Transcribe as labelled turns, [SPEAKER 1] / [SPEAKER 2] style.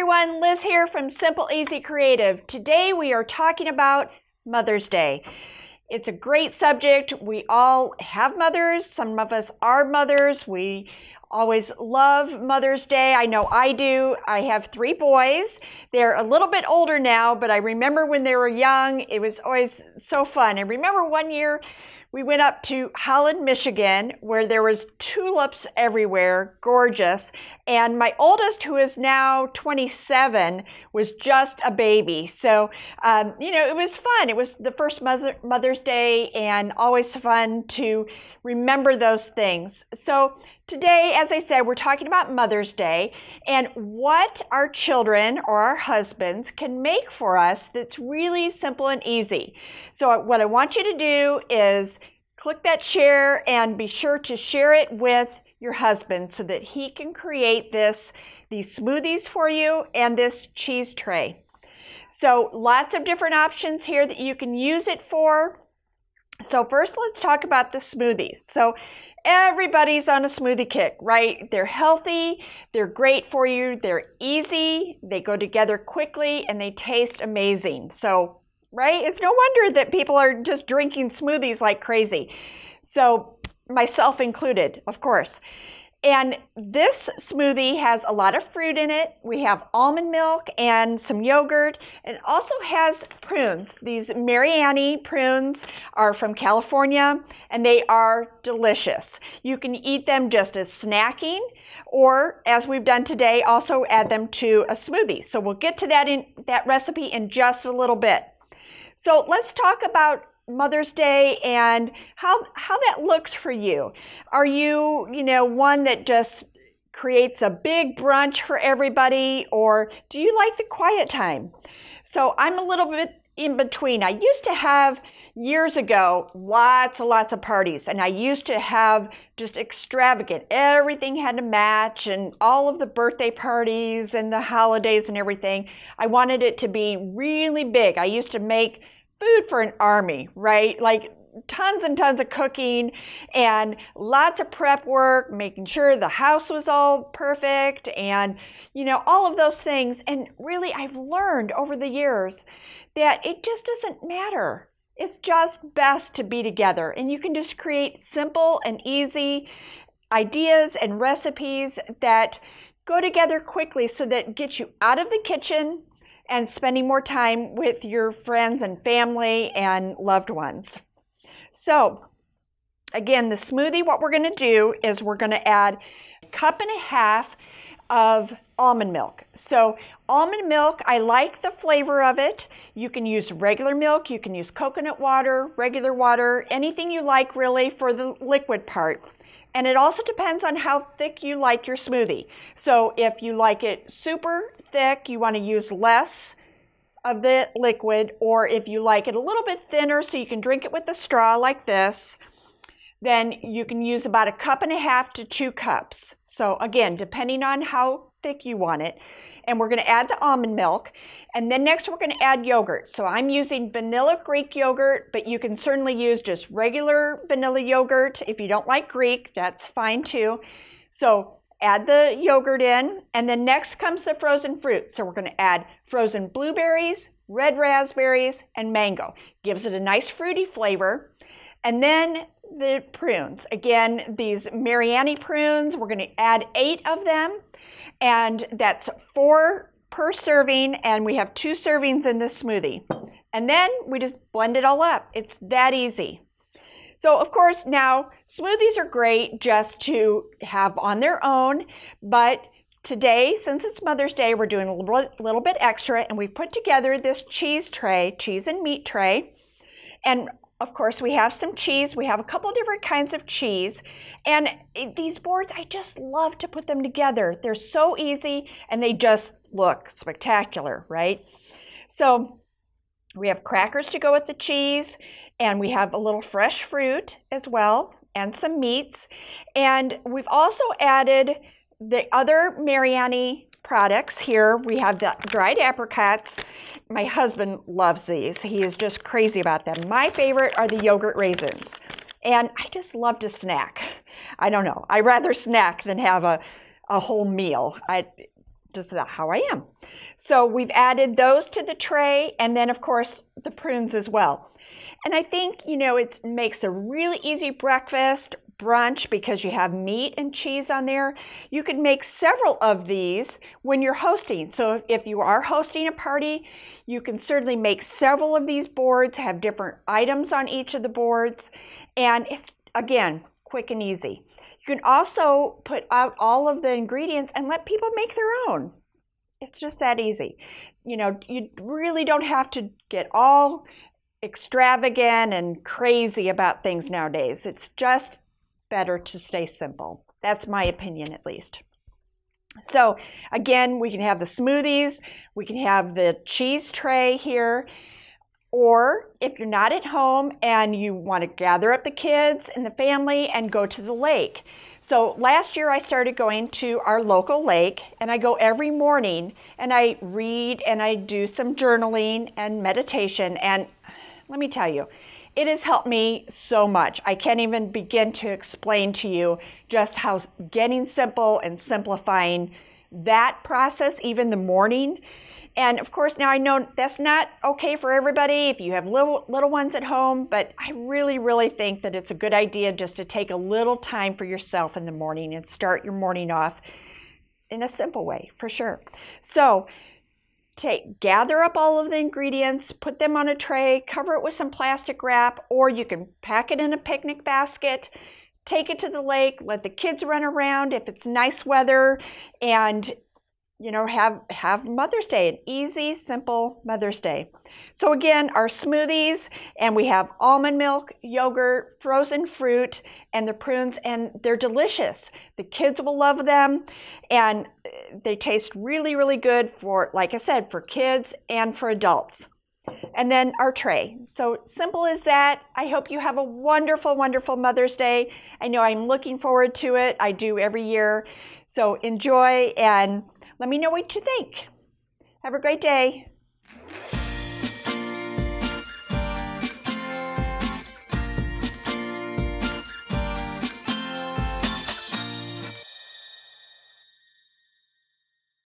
[SPEAKER 1] everyone, Liz here from Simple Easy Creative. Today we are talking about Mother's Day. It's a great subject. We all have mothers. Some of us are mothers. We always love Mother's Day. I know I do. I have 3 boys. They're a little bit older now, but I remember when they were young, it was always so fun. I remember one year we went up to Holland, Michigan, where there was tulips everywhere, gorgeous. And my oldest, who is now 27, was just a baby. So, it was fun. It was the first Mother's Day, and always fun to remember those things. So today, as I said, we're talking about Mother's Day and what our children or our husbands can make for us that's really simple and easy. So what I want you to do is click that share and be sure to share it with your husband so that he can create these smoothies for you and this cheese tray. So lots of different options here that you can use it for. So first, let's talk about the smoothies. So everybody's on a smoothie kick, right? They're healthy, they're great for you, they're easy, they go together quickly, and they taste amazing. So, right? It's no wonder that people are just drinking smoothies like crazy. So, myself included, of course. And this smoothie has a lot of fruit in it. We have almond milk and some yogurt. It also has prunes. These Mariani prunes are from California, and they are delicious. You can eat them just as snacking, or as we've done today, also add them to a smoothie. So we'll get to that recipe in just a little bit. So let's talk about Mother's Day and how that looks for you. Are you, one that just creates a big brunch for everybody, or do you like the quiet time? So I'm a little bit in between. I used to have, years ago, lots and lots of parties, and I used to have just extravagant. Everything had to match, and all of the birthday parties and the holidays and everything. I wanted it to be really big. I used to make food for an army, right? Like tons and tons of cooking and lots of prep work, making sure the house was all perfect and, all of those things. And really, I've learned over the years that it just doesn't matter. It's just best to be together, and you can just create simple and easy ideas and recipes that go together quickly so that get you out of the kitchen and spending more time with your friends and family and loved ones. So again, the smoothie, what we're going to do is we're going to add 1.5 cups of almond milk. So almond milk, I like the flavor of it. You can use regular milk, you can use coconut water, regular water, anything you like really for the liquid part. And it also depends on how thick you like your smoothie. So if you like it super thick, you want to use less of the liquid, or if you like it a little bit thinner so you can drink it with a straw like this, then you can use about 1.5 cups to 2 cups. So again, depending on how thick you want it. And we're going to add the almond milk. And then next we're going to add yogurt. So I'm using vanilla Greek yogurt, but you can certainly use just regular vanilla yogurt. If you don't like Greek, that's fine too. So add the yogurt in. And then next comes the frozen fruit. So we're going to add frozen blueberries, red raspberries, and mango. Gives it a nice fruity flavor. And then the prunes. Again, these Mariani prunes, we're going to add 8 of them. And that's 4 per serving, and we have 2 servings in this smoothie. And then we just blend it all up. It's that easy. So of course now smoothies are great just to have on their own, but today, since it's Mother's Day, we're doing a little bit extra, and we've put together this cheese tray, cheese and meat tray. And of course, we have some cheese. We have a couple different kinds of cheese. And these boards, I just love to put them together. They're so easy, and they just look spectacular, right? So we have crackers to go with the cheese, and we have a little fresh fruit as well, and some meats. And we've also added the other Mariani products here. We have the dried apricots. My husband loves these. He is just crazy about them. My favorite are the yogurt raisins. And I just love to snack. I don't know. I rather snack than have a whole meal. just how I am. So we've added those to the tray, and then of course the prunes as well. And I think, it makes a really easy breakfast, brunch, because you have meat and cheese on there. You can make several of these when you're hosting. So if you are hosting a party, you can certainly make several of these boards, have different items on each of the boards, and it's, again, quick and easy. You can also put out all of the ingredients and let people make their own. It's just that easy. You really don't have to get all extravagant and crazy about things nowadays. It's just better to stay simple. That's my opinion, at least. So again, we can have the smoothies, we can have the cheese tray here, or if you're not at home and you want to gather up the kids and the family and go to the lake. So last year I started going to our local lake, and I go every morning and I read and I do some journaling and meditation, and let me tell you, it has helped me so much. I can't even begin to explain to you just how getting simple and simplifying that process, even the morning. And of course, now I know that's not okay for everybody if you have little ones at home, but I really, really think that it's a good idea just to take a little time for yourself in the morning and start your morning off in a simple way, for sure. So gather up all of the ingredients, put them on a tray, cover it with some plastic wrap, or you can pack it in a picnic basket, take it to the lake, let the kids run around if it's nice weather, and have Mother's Day, an easy, simple Mother's Day. So again, our smoothies, and we have almond milk, yogurt, frozen fruit, and the prunes, and they're delicious. The kids will love them, and they taste really, really good for, like I said, for kids and for adults. And then our tray. So simple as that. I hope you have a wonderful, wonderful Mother's Day. I know I'm looking forward to it. I do every year. So enjoy, and let me know what you think. Have a great day.